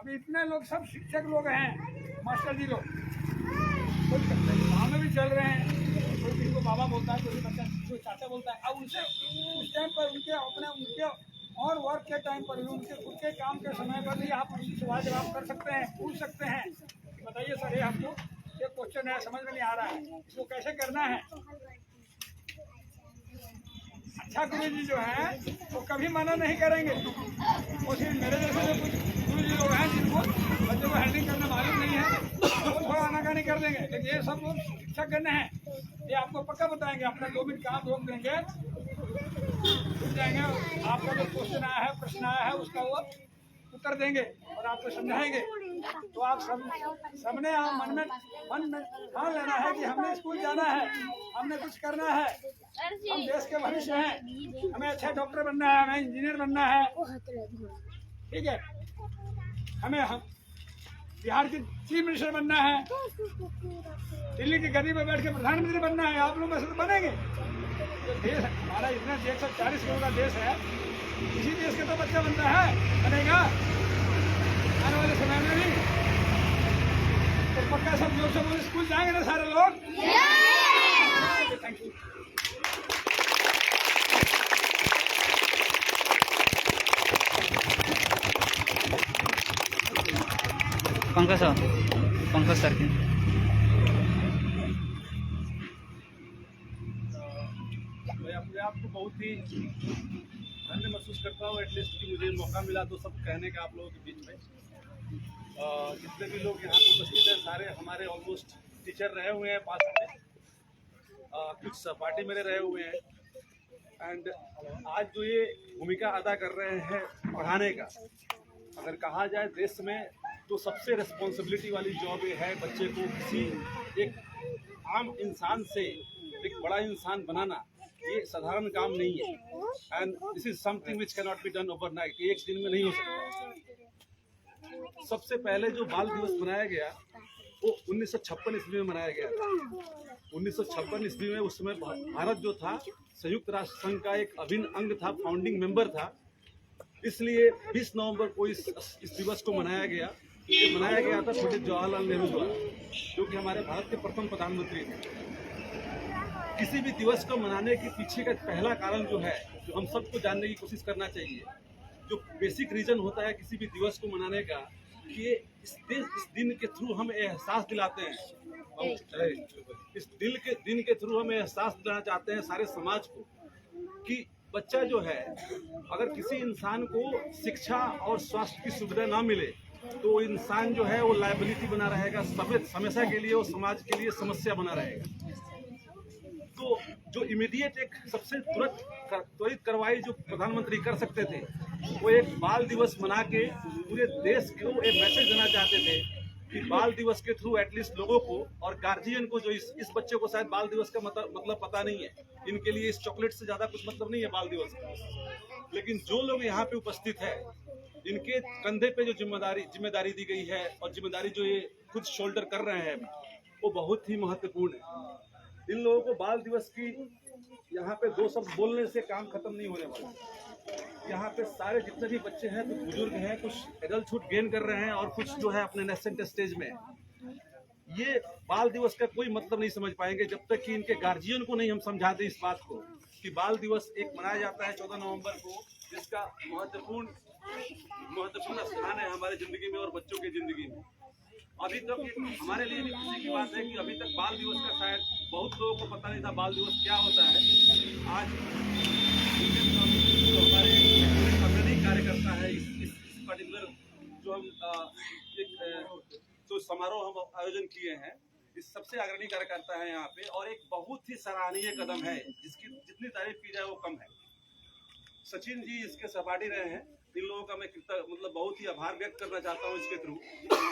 अभी इतने लोग सब शिक्षक लोग हैं, मास्टर जी लोग, कुछ गाँव में भी चल रहे हैं, कोई किसी को बाबा बोलता है, कोई बच्चा कोई चाचा बोलता है। अब उनसे उस टाइम पर उनके और वर्क के टाइम पर भी उनके खुद के काम के समय पर भी आप उनसे सवाल जवाब कर सकते हैं, पूछ सकते हैं। बताइए सर, ये हमको ये क्वेश्चन है, समझ में नहीं आ रहा है, इसको कैसे करना है। अच्छा गुरु जी जो है वो कभी मना नहीं करेंगे। और फिर मेरे जैसे जो कुछ गुरु जी लोग हैं जिनको बच्चों को हैंडलिंग करना मालूम नहीं है, वो थोड़ा आनाकानी कर देंगे। लेकिन ये सब लोग शिक्षक गण हैं, ये आपको पक्का बताएंगे। अपना 2 मिनट काम रोक देंगे, उठ जाएंगे, आपका जो क्वेश्चन आया है, प्रश्न आया है, उसका वो उत्तर देंगे और आपको समझाएंगे। तो आप सबने मन में ठान लेना है कि हमने स्कूल जाना है, हमने कुछ करना है, हम देश के भविष्य हैं, हमें अच्छा डॉक्टर बनना है, हमें इंजीनियर बनना है, ठीक है, हमें बिहार के चीफ मिनिस्टर बनना है, दिल्ली की गद्दी पर बैठ के प्रधानमंत्री बनना है। आप लोग में से तो बनेंगे। जो देश हमारा इतना 140 करोड़ का देश है, इसी देश का तो बच्चा बनता है, बनेगा आने वाले समय में भी। तो पक्का सब लोग सब स्कूल जाएंगे ना सारे लोग? Thank you. पंकज सर की मैं अपने आप को बहुत ही धन्य महसूस करता हूँ एटलीस्ट कि मुझे मौका मिला तो सब कहने का आप लोगों के बीच में। जितने भी लोग यहाँ पे उपस्थित हैं सारे हमारे ऑलमोस्ट टीचर रहे हुए हैं पास में, कुछ सहपाठी मेरे रहे हुए हैं। एंड आज जो ये भूमिका अदा कर रहे हैं पढ़ाने का, अगर कहा जाए देश में तो सबसे रिस्पॉन्सिबिलिटी वाली जॉब ये है बच्चे को किसी एक आम इंसान से एक बड़ा इंसान बनाना। ये साधारण काम नहीं है and this is something which cannot be done overnight, एक दिन में नहीं हो सकता। सबसे पहले जो बाल दिवस मनाया गया वो 1956 ईस्वी में मनाया गया था। 1956 ईस्वी में उस समय भारत जो था संयुक्त राष्ट्र संघ का एक अभिन्न अंग था, फाउंडिंग मेंबर था। इसलिए 20 नवंबर को इस दिवस को मनाया गया। ये मनाया गया था पंडित जवाहरलाल नेहरू द्वारा, जो कि हमारे भारत के प्रथम प्रधानमंत्री थे। किसी भी दिवस को मनाने के पीछे का पहला कारण जो है, जो हम सबको जानने की कोशिश करना चाहिए, जो बेसिक रीजन होता है किसी भी दिवस को मनाने का, कि इस दिन के थ्रू हम एहसास दिलाते हैं, इस दिन के थ्रू हम एहसास दिलाना चाहते हैं सारे समाज को कि बच्चा जो है, अगर किसी इंसान को शिक्षा और स्वास्थ्य की सुविधा ना मिले तो वो इंसान जो है वो लायबिलिटी बना रहेगा, हमेशा के लिए वो समाज के लिए समस्या बना रहेगा। तो जो इमीडिएट एक सबसे त्वरित कार्रवाई जो प्रधानमंत्री कर सकते थे, वो एक बाल दिवस मना के पूरे देश को एक मैसेज देना चाहते थे कि बाल दिवस के थ्रू एटलीस्ट लोगों को और गार्जियन को, जो इस बच्चे को शायद बाल दिवस का मतलब पता नहीं है, इनके लिए इस चॉकलेट से ज्यादा कुछ मतलब नहीं है बाल दिवस का। लेकिन जो लोग यहाँ पे उपस्थित है, इनके कंधे पे जो जिम्मेदारी दी गई है और जिम्मेदारी जो ये खुद शोल्डर कर रहे हैं, वो बहुत ही महत्वपूर्ण है। इन लोगों को बाल दिवस की यहाँ पे 2 शब्द बोलने से काम खत्म नहीं होने वाला। यहाँ पे सारे जितने भी बच्चे हैं, कुछ बुजुर्ग हैं, कुछ एडल्टहुड गेन कर रहे हैं और कुछ जो है अपने नेसेंट स्टेज में। ये बाल दिवस का कोई मतलब नहीं समझ पाएंगे जब तक कि इनके गार्जियन को नहीं हम समझाते इस बात को कि बाल दिवस एक मनाया जाता है 14 नवंबर को, जिसका महत्वपूर्ण स्थान है हमारे जिंदगी में और बच्चों की जिंदगी में। अभी तक हमारे लिए भी खुशी की बात है कि अभी तक बाल दिवस का शायद बहुत लोगों को पता नहीं था बाल दिवस क्या होता है। आज जो हमारे अग्रणी कार्यकर्ता है इस पर्टिकुलर जो हम जो समारोह हम आयोजन किए हैं, इस सबसे अग्रणी कार्यकर्ता है यहाँ पे, और एक बहुत ही सराहनीय कदम है जिसकी जितनी तारीफ की जाए वो कम है। सचिन जी इसके सहपाठी रहे हैं। इन लोगों का मैं मतलब बहुत ही आभार व्यक्त करना चाहता हूँ इसके थ्रू,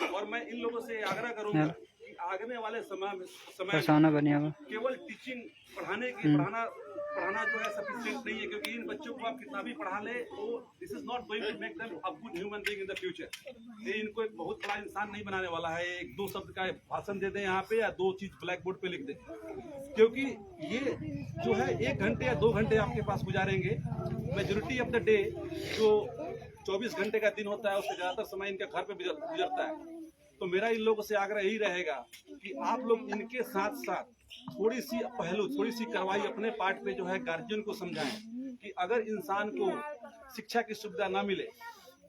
और मैं इन लोगों से आग्रह करूंगा कि आगने वाले समय में केवल टीचिंग पढ़ाना जो है सफिशिएंट नहीं है, क्योंकि इन बच्चों को आप कितना भी पढ़ा ले तो this is not going to make them a good human being in the future. ये इनको एक बहुत बड़ा इंसान नहीं बनाने वाला है। 1-2 शब्द का भाषण दे दें यहाँ पे या 2 चीज ब्लैक बोर्ड पे लिख दें, क्योंकि ये जो है 1 घंटे या 2 घंटे आपके पास गुजारेंगे, मेजोरिटी ऑफ द डे जो 24 घंटे का दिन होता है, उससे ज़्यादातर समय इनका घर पे गुजरता है। तो मेरा इन लोगों से आग्रह यही रहेगा कि आप लोग इनके साथ साथ थोड़ी सी कार्रवाई अपने पार्ट पे जो है गार्जियन को समझाएं कि अगर इंसान को शिक्षा की सुविधा ना मिले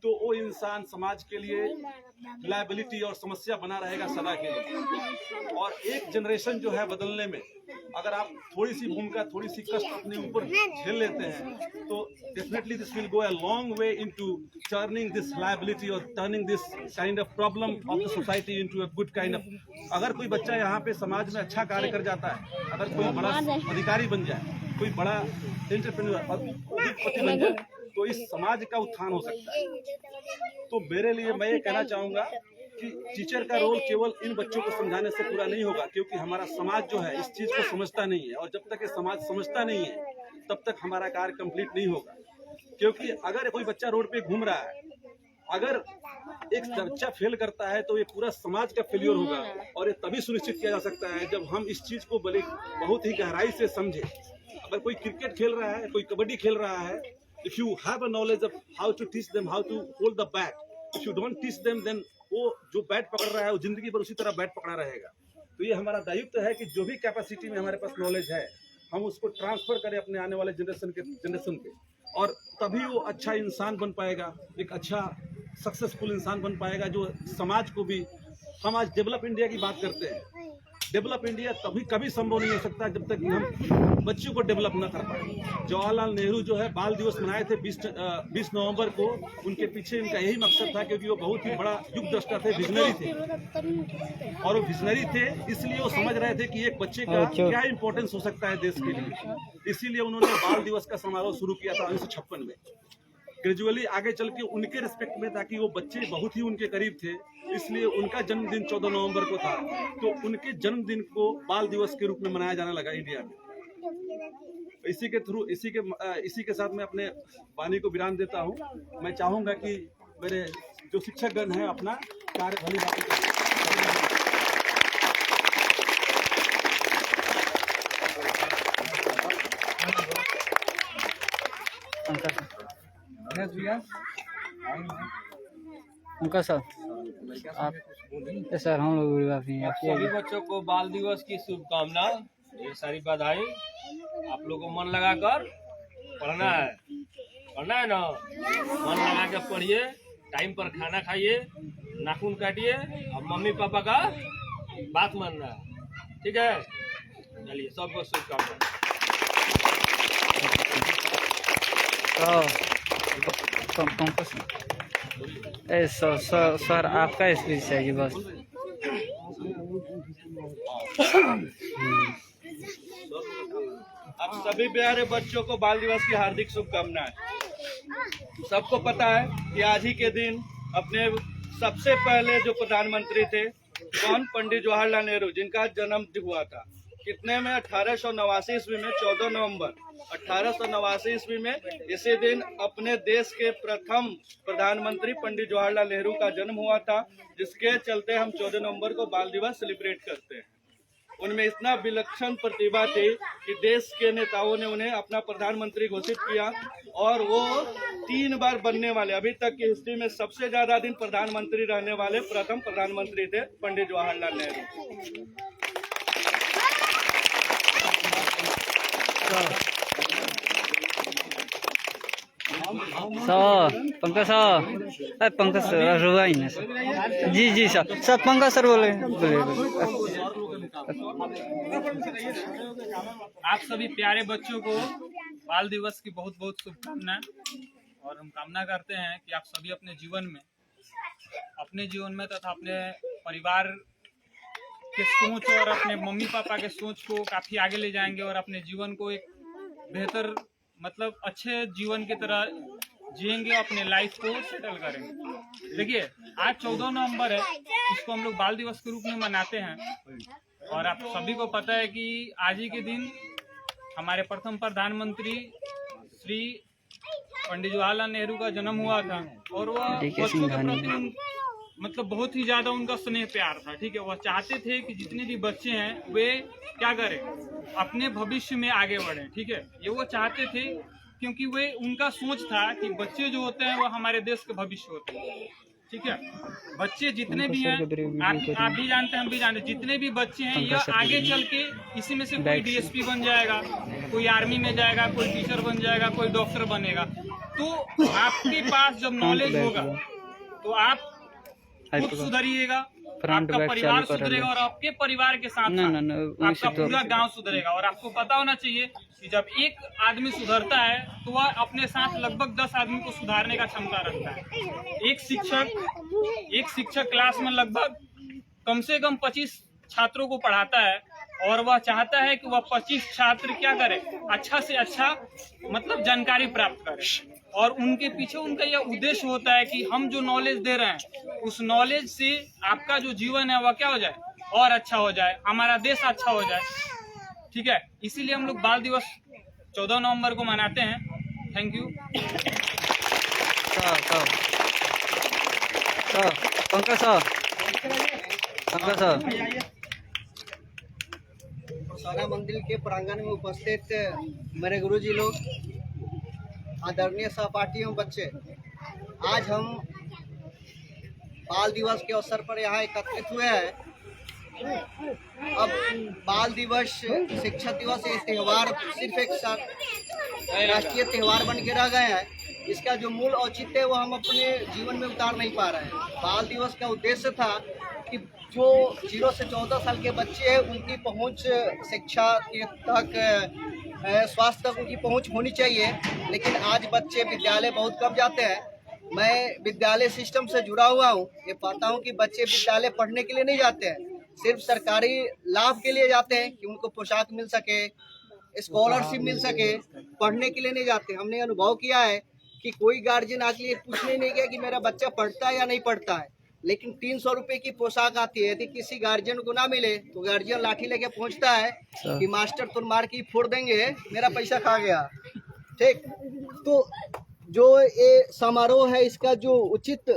तो वो इंसान समाज के लिए लायबिलिटी और समस्या बना रहेगा सदा के लिए। और एक जनरेशन जो है बदलने में अगर आप थोड़ी सी भूमिका, थोड़ी सी कष्ट अपने ऊपर झेल लेते हैं तो definitely this will go a long way into turning this liability और turning this kind of problem of the society into a good kind of. अगर कोई बच्चा यहाँ पे समाज में अच्छा कार्य कर जाता है, अगर कोई बड़ा अधिकारी बन जाए, कोई बड़ा एंटरप्रेन्योर और उद्योगपति बन जाए, तो इस समाज का उत्थान हो सकता है। तो मेरे लिए मैं ये कहना चाहूँगा कि टीचर का रोल केवल इन बच्चों को समझाने से पूरा नहीं होगा, क्योंकि हमारा समाज जो है इस चीज़ को समझता नहीं है, और जब तक ये समाज समझता नहीं है तब तक हमारा कार्य कंप्लीट नहीं होगा। क्योंकि अगर कोई बच्चा रोड पे घूम रहा है, अगर एक बच्चा फेल करता है तो ये पूरा समाज का फेलियर होगा, और ये तभी सुनिश्चित किया जा सकता है जब हम इस चीज़ को बहुत ही गहराई से समझें। अगर कोई क्रिकेट खेल रहा है, कोई कबड्डी खेल रहा है, if you have a knowledge of how to teach them how to hold the bat, if you don't teach them, then वो जो बैट पकड़ रहा है वो जिंदगी भर उसी तरह बैट पकड़ा रहेगा। तो ये हमारा दायित्व है कि जो भी कैपेसिटी में हमारे पास नॉलेज है हम उसको ट्रांसफर करें अपने आने वाले जनरेशन पे, और तभी वो अच्छा इंसान बन पाएगा, एक अच्छा सक्सेसफुल इंसान बन पाएगा जो समाज को भी। हम आज डेवलप इंडिया की बात करते हैं, डेवलप इंडिया कभी संभव नहीं हो सकता जब तक कि हम बच्चों को डेवलप न कर पाए। जवाहरलाल नेहरू जो है बाल दिवस मनाए थे 20 नवंबर को, उनके पीछे इनका यही मकसद था, क्योंकि वो बहुत ही बड़ा युग दृष्टा थे, विजनरी थे। और वो विजनरी थे इसलिए वो समझ रहे थे कि एक बच्चे का क्या इंपॉर्टेंस हो सकता है देश के लिए। इसीलिए उन्होंने बाल दिवस का समारोह शुरू किया था 1956 में। ग्रेजुअली आगे चल के उनके रिस्पेक्ट में, ताकि वो बच्चे बहुत ही उनके करीब थे, इसलिए उनका जन्मदिन 14 नवंबर को था, तो उनके जन्मदिन को बाल दिवस के रूप में मनाया जाने लगा इंडिया में। इसी के साथ मैं अपने वाणी को विराम देता हूँ। मैं चाहूँगा कि मेरे जो शिक्षकगण हैं अपना कार्य भली भांति करें। उनका सर आप सर हम लोग सभी बच्चों को बाल दिवस की शुभकामना, ये सारी बधाई। आप लोगों को मन लगाकर पढ़ना है ना, मन लगा के पढ़िए, टाइम पर खाना खाइए, नाखून काटिए, और मम्मी पापा का बात मानना है, ठीक है। चलिए सबको शुभकामना। सर आपका स्पीच चाहिए बस। आप सभी प्यारे बच्चों को बाल दिवस की हार्दिक शुभकामनाएं। सबको पता है कि आज ही के दिन अपने सबसे पहले जो प्रधानमंत्री थे कौन, पंडित जवाहरलाल नेहरू, जिनका जन्म हुआ था कितने में 1889 ईस्वी में 14 नवंबर 1889 ईस्वी में। इसी दिन अपने देश के प्रथम प्रधानमंत्री पंडित जवाहरलाल नेहरू का जन्म हुआ था, जिसके चलते हम 14 नवंबर को बाल दिवस सेलिब्रेट करते हैं। उनमें इतना विलक्षण प्रतिभा थी कि देश के नेताओं ने उन्हें अपना प्रधानमंत्री घोषित किया, और वो 3 बार बनने वाले, अभी तक की हिस्ट्री में सबसे ज्यादा दिन प्रधानमंत्री रहने वाले प्रथम प्रधानमंत्री थे पंडित जवाहरलाल नेहरू। पंकज सर, पंकज सर रुआई ना सर। जी सर पंकज सर बोले। आप सभी प्यारे बच्चों को बाल दिवस की बहुत बहुत शुभकामनाएं, और हम कामना करते हैं कि आप सभी अपने जीवन में तथा अपने परिवार के सोच और अपने मम्मी पापा के सोच को काफ़ी आगे ले जाएंगे, और अपने जीवन को एक बेहतर मतलब अच्छे जीवन की तरह जिएंगे, अपने लाइफ को सेटल करेंगे। देखिए आज 14 नवंबर है, इसको हम लोग बाल दिवस के रूप में मनाते हैं, और आप सभी को पता है कि आज ही के दिन हमारे प्रथम प्रधानमंत्री श्री पंडित जवाहरलाल नेहरू का जन्म हुआ था, और वह बच्चों के प्रति मतलब बहुत ही ज़्यादा उनका स्नेह प्यार था, ठीक है। वह चाहते थे कि जितने भी बच्चे हैं वे क्या करें, अपने भविष्य में आगे बढ़ें, ठीक है। ये वो चाहते थे क्योंकि वे उनका सोच था कि बच्चे जो होते हैं वो हमारे देश के भविष्य होते हैं। ठीक है, बच्चे जितने भी हैं, आप भी जानते हैं, हम भी जानते हैं, जितने भी बच्चे हैं यह आगे चल के इसी में से कोई डीएसपी बन जाएगा, कोई आर्मी में जाएगा, कोई टीचर बन जाएगा, कोई डॉक्टर बनेगा। तो आपके पास जब नॉलेज होगा तो आप खुद सुधरिएगा, आपका परिवार सुधरेगा और आपके परिवार के साथ आपका पूरा गांव सुधरेगा। और आपको पता होना चाहिए कि जब एक आदमी सुधरता है तो वह अपने साथ लगभग 10 आदमी को सुधारने का क्षमता रखता है। एक शिक्षक क्लास में लगभग कम से कम 25 छात्रों को पढ़ाता है और वह चाहता है कि वह 25 छात्र क्या करें, अच्छा से अच्छा मतलब जानकारी प्राप्त करें। और उनके पीछे उनका यह उद्देश्य होता है कि हम जो नॉलेज दे रहे हैं उस नॉलेज से आपका जो जीवन है वह क्या हो जाए, और अच्छा हो जाए, हमारा देश अच्छा हो जाए। ठीक है, इसीलिए हम लोग बाल दिवस 14 नवंबर को मनाते हैं। Thank you. पंकज सारा मंदिर के प्रांगण में उपस्थित मेरे गुरुजी लोग, आदरणीय सहपाठी एवं बच्चे, आज हम बाल दिवस के अवसर पर यहाँ एकत्रित हुए हैं। अब बाल दिवस, शिक्षक दिवस, ये त्यौहार सिर्फ एक राष्ट्रीय त्यौहार बन के रह गए हैं। इसका जो मूल औचित्य है वो हम अपने जीवन में उतार नहीं पा रहे हैं। बाल दिवस का उद्देश्य था कि जो 0 से 14 साल के बच्चे हैं उनकी पहुंच शिक्षा तक, स्वास्थ्य तक उनकी पहुंच होनी चाहिए। लेकिन आज बच्चे विद्यालय बहुत कम जाते हैं। मैं विद्यालय सिस्टम से जुड़ा हुआ हूं, ये पाता हूं कि बच्चे विद्यालय पढ़ने के लिए नहीं जाते हैं, सिर्फ सरकारी लाभ के लिए जाते हैं कि उनको पोशाक मिल सके, स्कॉलरशिप मिल सके, पढ़ने के लिए नहीं जाते। हमने अनुभव किया है कि कोई गार्जियन आज ये पूछने नहीं गया कि मेरा बच्चा पढ़ता है या नहीं पढ़ता है। लेकिन 300 रुपए की पोशाक आती है, यदि किसी गार्जियन को ना मिले तो गार्जियन लाठी लेके पहुंचता है कि मास्टर तुम मार की फोड़ देंगे, मेरा पैसा खा गया। ठीक, तो जो ये समारोह है इसका जो उचित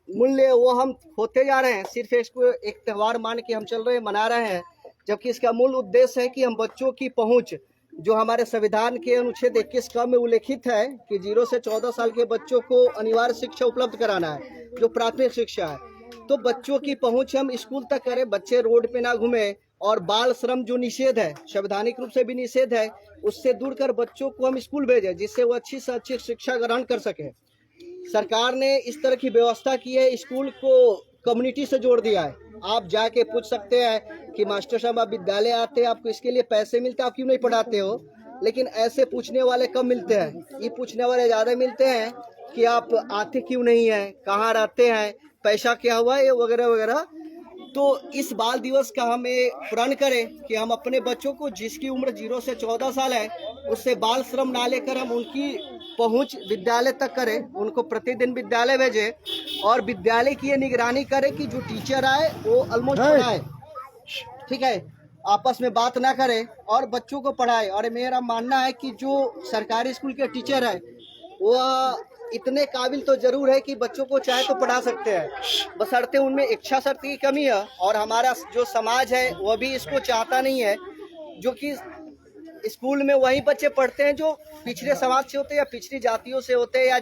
मूल्य वो हम होते जा रहे हैं, सिर्फ इसको एक त्यौहार मान के हम चल रहे हैं, मना रहे हैं, जबकि इसका मूल उद्देश्य है कि हम बच्चों की पहुंच, जो हमारे संविधान के अनुच्छेद 21 में उल्लेखित है कि 0 से 14 साल के बच्चों को अनिवार्य शिक्षा उपलब्ध कराना है, जो प्राथमिक शिक्षा है। तो बच्चों की पहुंच हम स्कूल तक करें, बच्चे रोड पे ना घूमे, और बाल श्रम जो निषेध है, संवैधानिक रूप से भी निषेध है, उससे दूर कर बच्चों को हम स्कूल भेजें जिससे वो अच्छी से अच्छी शिक्षा ग्रहण कर सके। सरकार ने इस तरह की व्यवस्था की है, स्कूल को कम्युनिटी से जोड़ दिया है। आप जाके पूछ सकते हैं कि मास्टर साहब आप विद्यालय आते हैं, आपको इसके लिए पैसे मिलते हैं, आप क्यों नहीं पढ़ाते हो? लेकिन ऐसे पूछने वाले कम मिलते हैं, ये पूछने वाले ज़्यादा मिलते हैं कि आप आते क्यों नहीं हैं, कहाँ रहते हैं, पैसा क्या हुआ है, वगैरह वगैरह। तो इस बाल दिवस का हम ये प्रण करें कि हम अपने बच्चों को, जिसकी उम्र 0 से 14 साल है, उससे बाल श्रम ना लेकर हम उनकी पहुंच विद्यालय तक करें, उनको प्रतिदिन विद्यालय भेजें और विद्यालय की ये निगरानी करें कि जो टीचर आए वो ऑलमोस्ट पढ़ाए, ठीक है, आपस में बात ना करें और बच्चों को पढ़ाए। और मेरा मानना है कि जो सरकारी स्कूल के टीचर है वो इतने काबिल तो जरूर है कि बच्चों को चाहे तो पढ़ा सकते हैं, बशर्ते उनमें इच्छा शक्ति की कमी है। और हमारा जो समाज है वह भी इसको चाहता नहीं है, जो कि स्कूल में वही बच्चे पढ़ते हैं जो पिछड़े समाज से होते हैं या पिछड़ी जातियों से होते हैं या